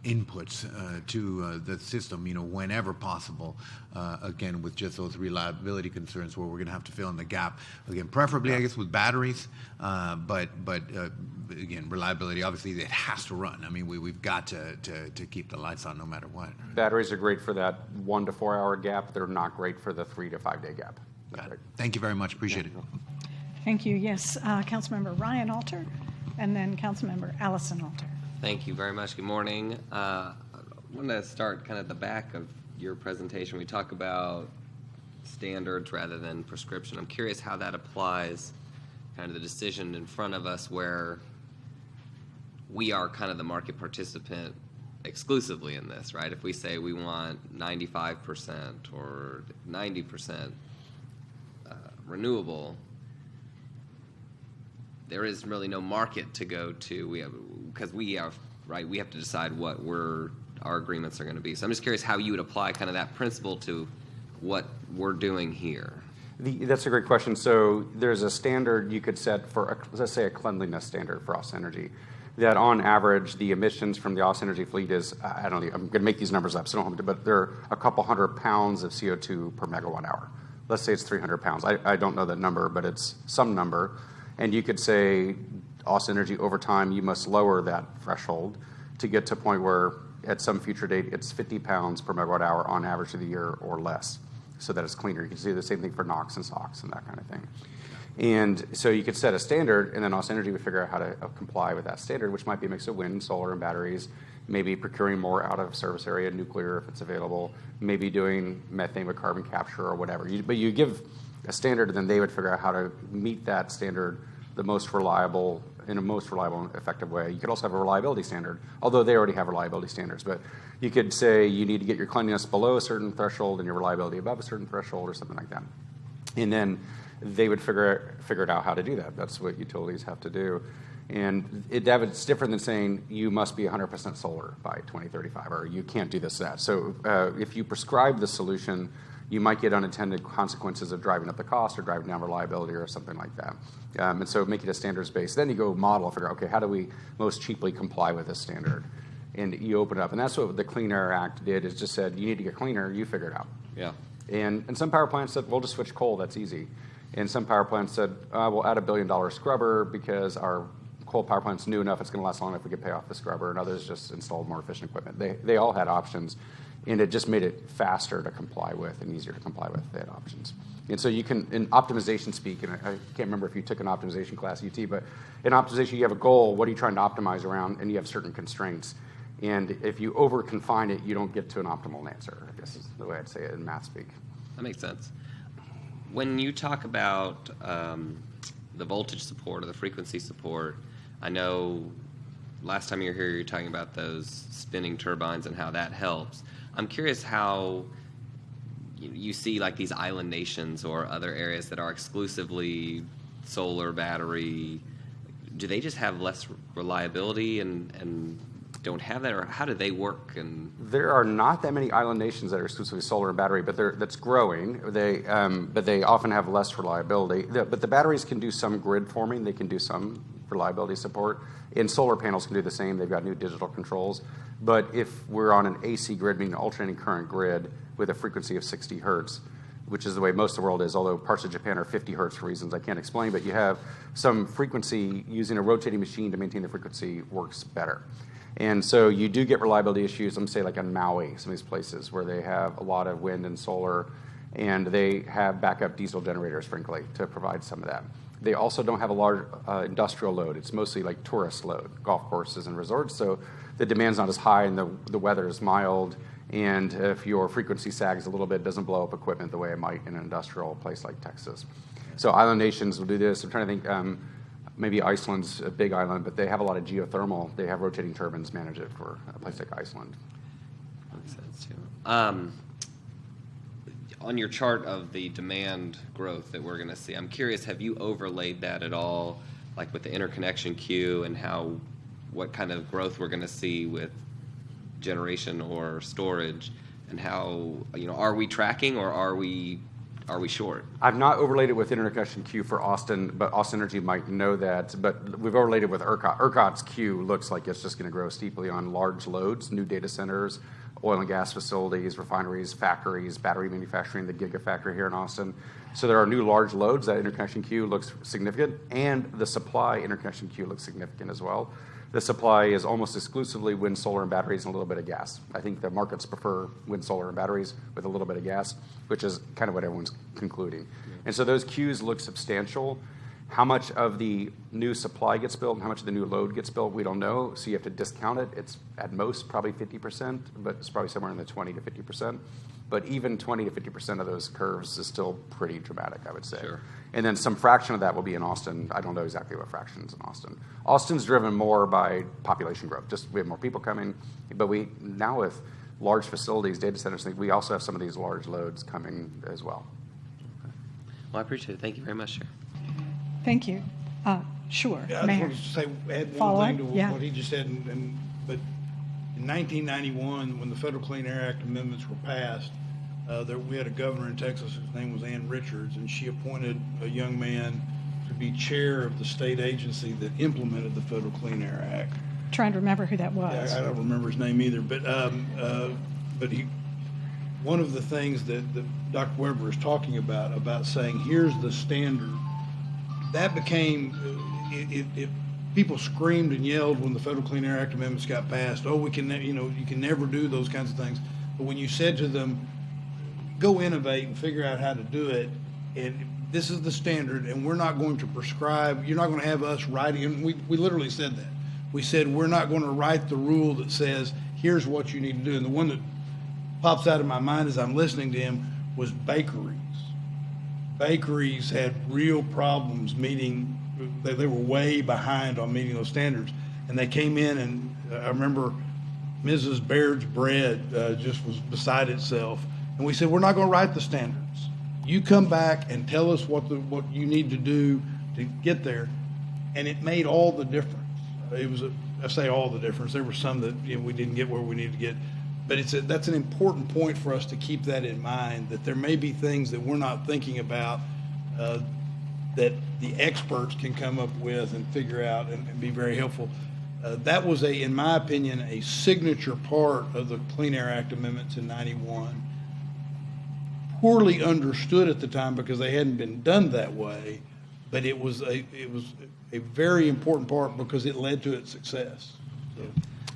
S6: inputs to the system, you know, whenever possible. Again, with just those reliability concerns where we're going to have to fill in the gap. Again, preferably, I guess, with batteries, but again, reliability, obviously, it has to run. I mean, we've got to keep the lights on no matter what.
S5: Batteries are great for that 1 to 4 hour gap. They're not great for the 3 to 5 day gap. That's
S6: Got it.
S5: right.
S6: Thank you very much. Appreciate it.
S1: Thank you. Yes, Councilmember Ryan Alter, and then Councilmember Allison Alter.
S7: Thank you very much. Good morning. I want to start kind of at the back of your presentation. We talk about standards rather than prescription. I'm curious how that applies kind of the decision in front of us where we are kind of the market participant exclusively in this, right? If we say we want 95% or 90% renewable, there is really no market to go to. We have to decide what our agreements are going to be. So I'm just curious how you would apply kind of that principle to what we're doing here.
S5: That's a great question. So there's a standard you could set for, let's say, a cleanliness standard for Austin Energy, that on average, the emissions from the Austin Energy fleet is, I don't know, I'm going to make these numbers up, so don't hold me to, but they're a couple hundred pounds of CO2 per megawatt hour. Let's say it's 300 pounds. I don't know that number, but it's some number. And you could say, Austin Energy, over time, you must lower that threshold to get to a point where at some future date, it's 50 pounds per megawatt hour on average of the year or less, so that it's cleaner. You can see the same thing for NOx and SOx and that kind of thing. And so you could set a standard, and then Austin Energy would figure out how to comply with that standard, which might be a mix of wind, solar, and batteries, maybe procuring more out of service area, nuclear if it's available, maybe doing methane with carbon capture or whatever. But you give a standard, and then they would figure out how to meet that standard in a most reliable and effective way. You could also have a reliability standard, although they already have reliability standards. But you could say you need to get your cleanliness below a certain threshold and your reliability above a certain threshold or something like that. And then they would figure it out how to do that. That's what utilities have to do. And it's different than saying you must be 100% solar by 2035, or you can't do this, that. So if you prescribe the solution, you might get unintended consequences of driving up the cost or driving down reliability or something like that. And so make it a standards-based. Then you go model, figure out, okay, how do we most cheaply comply with this standard? And you open it up. And that's what the Clean Air Act did, is just said, you need to get cleaner, you figure it out.
S7: Yeah.
S5: And some power plants said, we'll just switch coal, that's easy. And some power plants said, we'll add $1 billion scrubber because our coal power plant's new enough, it's going to last long enough we can pay off the scrubber, and others just installed more efficient equipment. They all had options, and it just made it faster to comply with and easier to comply with. They had options. And so you can, in optimization speak, and I can't remember if you took an optimization class at UT, but in optimization you have a goal, what are you trying to optimize around, and you have certain constraints. And if you over-confine it, you don't get to an optimal answer, I guess is the way I'd say it in math speak.
S7: That makes sense. When you talk about the voltage support or the frequency support, I know last time you were here, you were talking about those spinning turbines and how that helps. I'm curious how you see like these island nations or other areas that are exclusively solar, battery. Do they just have less reliability and don't have that, or how do they work? And
S5: there are not that many island nations that are exclusively solar and battery, but that's growing. But they often have less reliability. But the batteries can do some grid forming. They can do some reliability support. And solar panels can do the same. They've got new digital controls. But if we're on an AC grid, meaning an alternating current grid with a frequency of 60 hertz, which is the way most of the world is, although parts of Japan are 50 hertz for reasons I can't explain, but you have some frequency using a rotating machine to maintain the frequency works better. And so you do get reliability issues, let me say like on Maui, some of these places where they have a lot of wind and solar, and they have backup diesel generators, frankly, to provide some of that. They also don't have a large industrial load. It's mostly like tourist load, golf courses and resorts, so the demand's not as high and the weather is mild, and if your frequency sags a little bit, it doesn't blow up equipment the way it might in an industrial place like Texas. So island nations will do this. I'm trying to think, maybe Iceland's a big island, but they have a lot of geothermal. They have rotating turbines manage it for a place like Iceland.
S7: makes sense too. On your chart of the demand growth that we're going to see, I'm curious, have you overlaid that at all, like with the interconnection queue and how what kind of growth we're going to see with generation or storage, and how, are we tracking or are we short?
S5: I've not overlaid it with interconnection queue for Austin, but Austin Energy might know that. But we've overlaid it with ERCOT. ERCOT's queue looks like it's just going to grow steeply on large loads, new data centers, oil and gas facilities, refineries, factories, battery manufacturing, the gigafactory here in Austin. So there are new large loads. That interconnection queue looks significant, and the supply interconnection queue looks significant as well. The supply is almost exclusively wind, solar, and batteries, and a little bit of gas. I think the markets prefer wind, solar, and batteries with a little bit of gas, which is kind of what everyone's concluding. And so those queues look substantial. How much of the new supply gets built and how much of the new load gets built, we don't know. So you have to discount it. It's at most probably 50%, but it's probably somewhere in the 20 to 50%. But even 20 to 50% of those curves is still pretty dramatic, I would say.
S7: Sure.
S5: And then some fraction of that will be in Austin. I don't know exactly what fraction is in Austin. Austin's driven more by population growth. Just we have more people coming, but we now with large facilities, data centers, we also have some of these large loads coming as well.
S7: Well, I appreciate it. Thank you very much, Chair.
S1: Thank you. Sure,
S8: Yeah, I just
S1: Mayor.
S8: wanted to say, add
S1: Follow
S8: one thing
S1: up?
S8: to
S1: Yeah.
S8: what he just said, but in 1991, when the Federal Clean Air Act amendments were passed, we had a governor in Texas, his name was Ann Richards, and she appointed a young man to be chair of the state agency that implemented the Federal Clean Air Act.
S1: Trying to remember who that was.
S8: I don't remember his name either, but one of the things that Dr. Weber is talking about saying, here's the standard, that became, people screamed and yelled when the Federal Clean Air Act amendments got passed. Oh, you can never do those kinds of things. But when you said to them, go innovate and figure out how to do it, and this is the standard, and we're not going to prescribe, you're not going to have us writing, and we literally said that. We said, we're not going to write the rule that says, here's what you need to do. And the one that pops out of my mind as I'm listening to him was bakeries. Bakeries had real problems meeting, they were way behind on meeting those standards. And they came in, and I remember Mrs. Baird's bread just was beside itself. And we said, we're not going to write the standards. You come back and tell us what you need to do to get there. And it made all the difference. It was, I say all the difference. There were some that we didn't get where we needed to get. But that's an important point for us to keep that in mind, that there may be things that we're not thinking about that the experts can come up with and figure out and be very helpful. That was, in my opinion, a signature part of the Clean Air Act amendments in '91. Poorly understood at the time because they hadn't been done that way, but it was a very important part because it led to its success. So.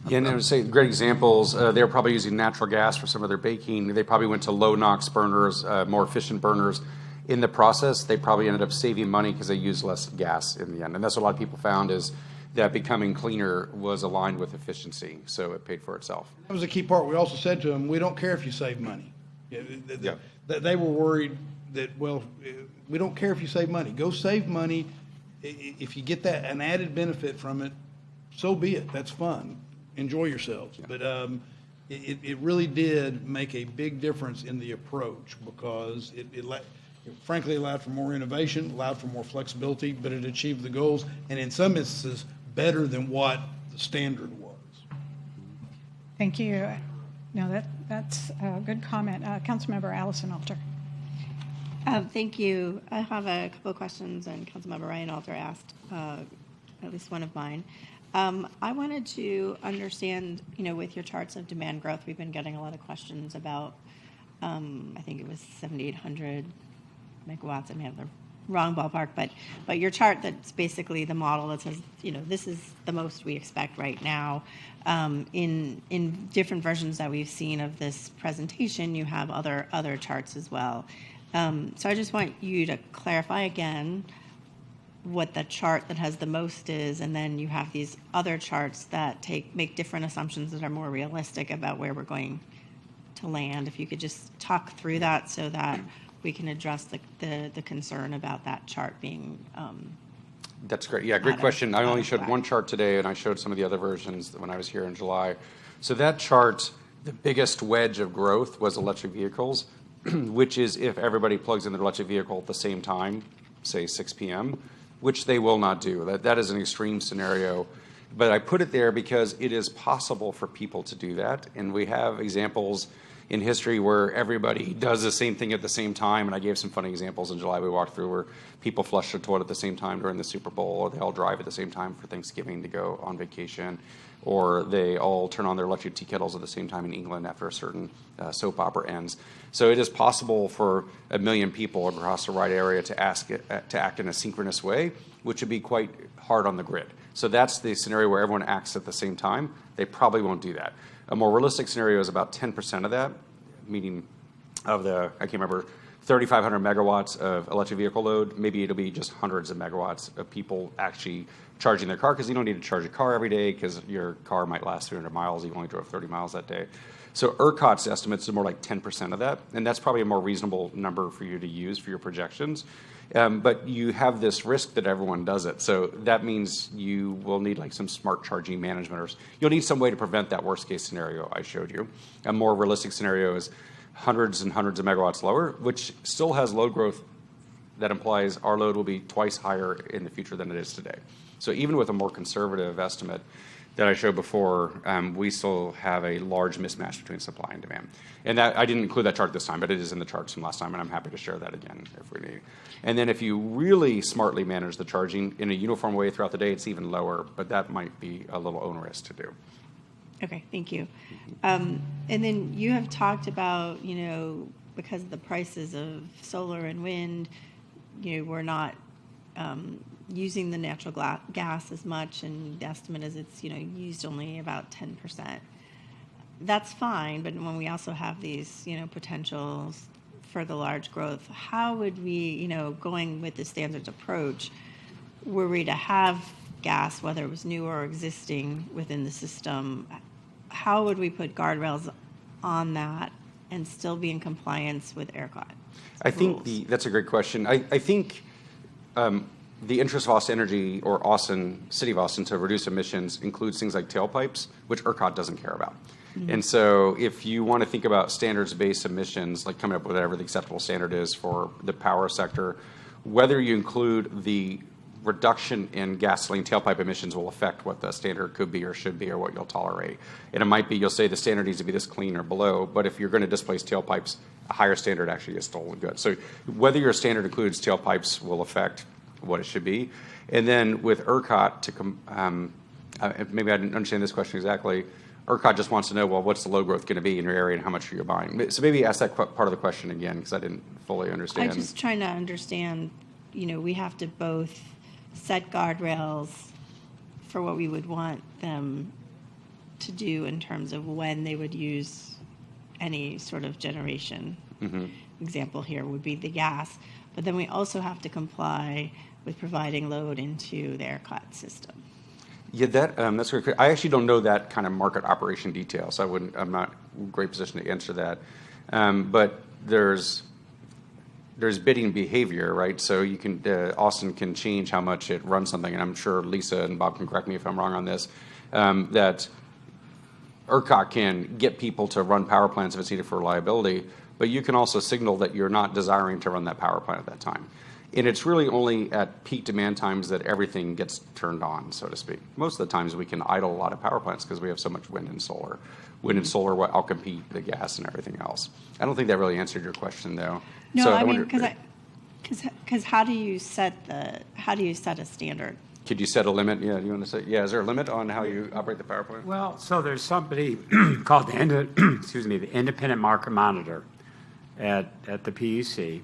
S5: Yeah, and I would say great examples. They were probably using natural gas for some of their baking. They probably went to low NOx burners, more efficient burners. In the process, they probably ended up saving money because they used less gas in the end. And that's what a lot of people found, is that becoming cleaner was aligned with efficiency, so it paid for itself.
S8: That was a key part. We also said to them, we don't care if you save money.
S5: Yeah.
S8: They were worried that, well, we don't care if you save money. Go save money. If you get an added benefit from it, so be it. That's fun. Enjoy yourselves. Yeah. But it really did make a big difference in the approach because it frankly allowed for more innovation, allowed for more flexibility, but it achieved the goals, and in some instances, better than what the standard was.
S1: Thank you. No, that's a good comment. Councilmember Allison Alter.
S4: Thank you. I have a couple of questions, and Councilmember Ryan Alter asked at least one of mine. I wanted to understand, with your charts of demand growth, we've been getting a lot of questions about, I think it was 7,800 megawatts. I may have the wrong ballpark, but your chart that's basically the model that says, this is the most we expect right now. In different versions that we've seen of this presentation, you have other charts as well. So I just want you to clarify again what the chart that has the most is, and then you have these other charts that make different assumptions that are more realistic about where we're going to land. If you could just talk through that so that we can address the concern about that chart being
S5: That's great. Yeah, great question. I only showed one chart today, and I showed some of the other versions when I was here in July. So that chart, the biggest wedge of growth was electric vehicles, which is if everybody plugs in their electric vehicle at the same time, say 6 p.m., which they will not do. That is an extreme scenario. But I put it there because it is possible for people to do that. And we have examples in history where everybody does the same thing at the same time. And I gave some funny examples in July we walked through where people flush the toilet at the same time during the Super Bowl, or they all drive at the same time for Thanksgiving to go on vacation, or they all turn on their electric tea kettles at the same time in England after a certain soap opera ends. So it is possible for 1 million people across the wide area to act in a synchronous way, which would be quite hard on the grid. So that's the scenario where everyone acts at the same time. They probably won't do that. A more realistic scenario is about 10% of that, meaning of the, I can't remember, 3,500 megawatts of electric vehicle load. Maybe it'll be just hundreds of megawatts of people actually charging their car, because you don't need to charge a car every day because your car might last 300 miles. You only drove 30 miles that day. So ERCOT's estimates are more like 10% of that, and that's probably a more reasonable number for you to use for your projections. But you have this risk that everyone does it. So that means you will need like some smart charging management, or you'll need some way to prevent that worst case scenario I showed you. A more realistic scenario is hundreds and hundreds of megawatts lower, which still has load growth that implies our load will be twice higher in the future than it is today. So even with a more conservative estimate that I showed before, we still have a large mismatch between supply and demand. And that, I didn't include that chart this time, but it is in the charts from last time, and I'm happy to share that again if we need. And then if you really smartly manage the charging in a uniform way throughout the day, it's even lower, but that might be a little onerous to do.
S4: Okay, thank you. And then you have talked about, because of the prices of solar and wind, we're not using the natural gas as much, and the estimate is it's, used only about 10%. That's fine, but when we also have these, potentials for the large growth, how would we, going with the standards approach, were we to have gas, whether it was new or existing within the system, how would we put guardrails on that and still be in compliance with ERCOT?
S5: I think that's a great question. I think the interest of Austin Energy or Austin, City of Austin, to reduce emissions includes things like tailpipes, which ERCOT doesn't care about. Mm-hmm. And so if you want to think about standards-based emissions, like coming up with whatever the acceptable standard is for the power sector, whether you include the reduction in gasoline tailpipe emissions will affect what the standard could be or should be or what you'll tolerate. And it might be you'll say the standard needs to be this clean or below, but if you're going to displace tailpipes, a higher standard actually is still good. So whether your standard includes tailpipes will affect what it should be. And then with ERCOT, maybe I didn't understand this question exactly, ERCOT just wants to know, well, what's the load growth going to be in your area and how much are you buying? So maybe ask that part of the question again, because I didn't fully understand.
S4: I'm just trying to understand, we have to both set guardrails for what we would want them to do in terms of when they would use any sort of generation. Mm-hmm. Example here would be the gas, but then we also have to comply with providing load into the ERCOT system.
S5: Yeah, that's great. I actually don't know that kind of market operation detail, so I'm not in a great position to answer that. But there's bidding behavior, right? So you can Austin can change how much it runs something, and I'm sure Lisa and Bob can correct me if I'm wrong on this. That ERCOT can get people to run power plants if it's needed for reliability, but you can also signal that you're not desiring to run that power plant at that time. And it's really only at peak demand times that everything gets turned on, so to speak. Most of the times we can idle a lot of power plants because we have so much wind and solar. Wind and solar will outcompete the gas and everything else. I don't think that really answered your question, though.
S4: No, so I mean, because how do you set a standard?
S5: Could you set a limit? Yeah, you want to say? Yeah, is there a limit on how you operate the power plant?
S9: Well, so there's somebody called the independent market monitor at the PUC.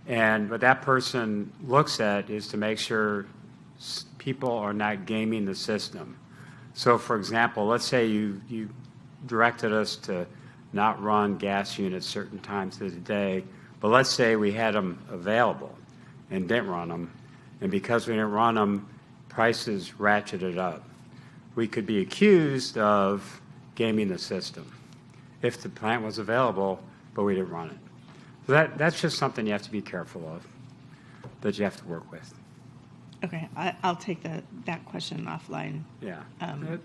S9: And what that person looks at is to make sure people are not gaming the system. So, for example, let's say you directed us to not run gas units certain times of the day, but let's say we had them available and didn't run them, and because we didn't run them, prices ratcheted up. We could be accused of gaming the system if the plant was available, but we didn't run it. So that's just something you have to be careful of, that you have to work with.
S4: Okay, I'll take that question offline.
S9: Yeah,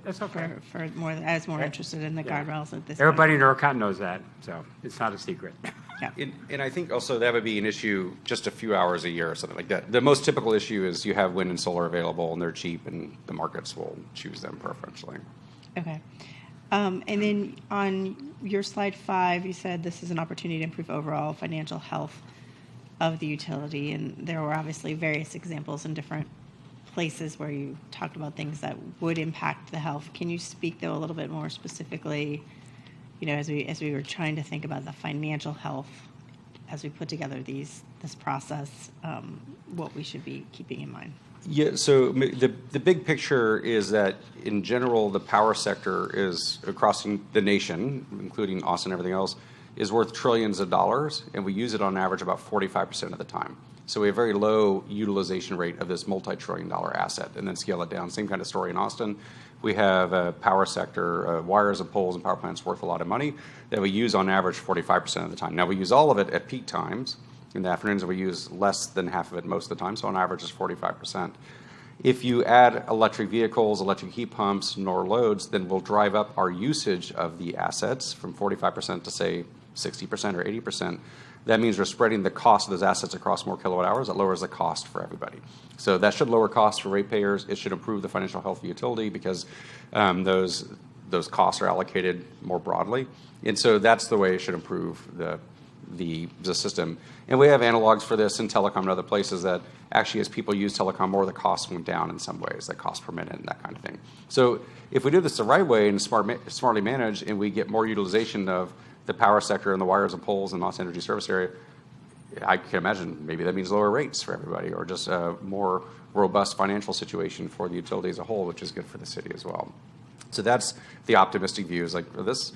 S9: that's okay.
S4: I was more interested in the guardrails at this
S9: Everybody
S4: point.
S9: in ERCOT knows that, so it's not a secret.
S4: Yeah.
S5: And I think also that would be an issue just a few hours a year or something like that. The most typical issue is you have wind and solar available and they're cheap and the markets will choose them preferentially.
S4: Okay. And then on your slide 5, you said this is an opportunity to improve overall financial health of the utility. And there were obviously various examples in different places where you talked about things that would impact the health. Can you speak, though, a little bit more specifically, you know, as we were trying to think about the financial health as we put together this process, what we should be keeping in mind?
S5: Yeah, so the big picture is that in general, the power sector is across the nation, including Austin and everything else, is worth trillions of dollars, and we use it on average about 45% of the time. So we have a very low utilization rate of this multi-trillion-dollar asset, and then scale it down. Same kind of story in Austin. We have a power sector, wires and poles and power plants worth a lot of money that we use on average 45% of the time. Now, we use all of it at peak times. In the afternoons, we use less than half of it most of the time, so on average, it's 45%. If you add electric vehicles, electric heat pumps, nor loads, then we'll drive up our usage of the assets from 45% to, say, 60% or 80%. That means we're spreading the cost of those assets across more kilowatt hours. That lowers the cost for everybody. So that should lower costs for ratepayers. It should improve the financial health of the utility because those costs are allocated more broadly. And so that's the way it should improve the system. And we have analogs for this in telecom and other places that actually, as people use telecom more, the costs went down in some ways, the cost per minute and that kind of thing. So if we do this the right way and smartly managed, and we get more utilization of the power sector and the wires and poles in the Los Energy service area, I can imagine maybe that means lower rates for everybody or just a more robust financial situation for the utility as a whole, which is good for the city as well. So that's the optimistic view, is like, this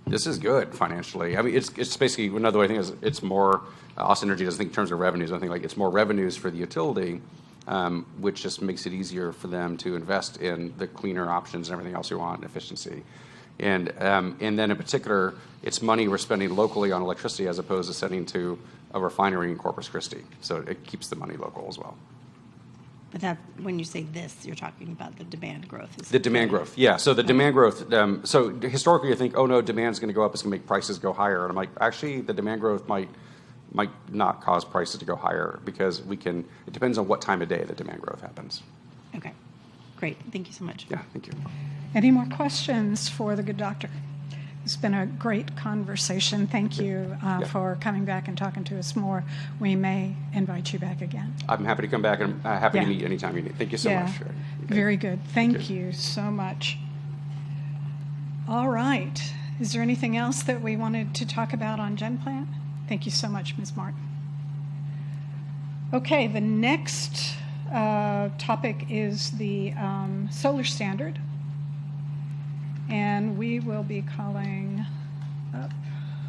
S5: is good financially. I mean, it's basically, another way I think is it's more, Austin Energy doesn't think in terms of revenues. I think like it's more revenues for the utility, which just makes it easier for them to invest in the cleaner options and everything else you want and efficiency. And then in particular, it's money we're spending locally on electricity as opposed to sending to a refinery in Corpus Christi. So it keeps the money local as well.
S4: But that, when you say this, you're talking about the demand growth.
S5: The demand growth, yeah. So the demand growth, so historically you think, oh no, demand's going to go up, it's going to make prices go higher. And I'm like, actually, the demand growth might not cause prices to go higher because it depends on what time of day the demand growth happens.
S4: Okay, great. Thank you so much.
S5: Yeah, thank you.
S1: Any more questions for the good doctor? It's been a great conversation. Thank you for coming back and talking to us more. We may invite you back again.
S5: I'm happy to come back and happy to meet anytime you need. Thank you so much. Okay.
S1: Very good. Thank you so much. All right. Is there anything else that we wanted to talk about on GenPlan? Thank you so much, Ms. Martin. Okay, the next topic is the solar standard. And we will be calling up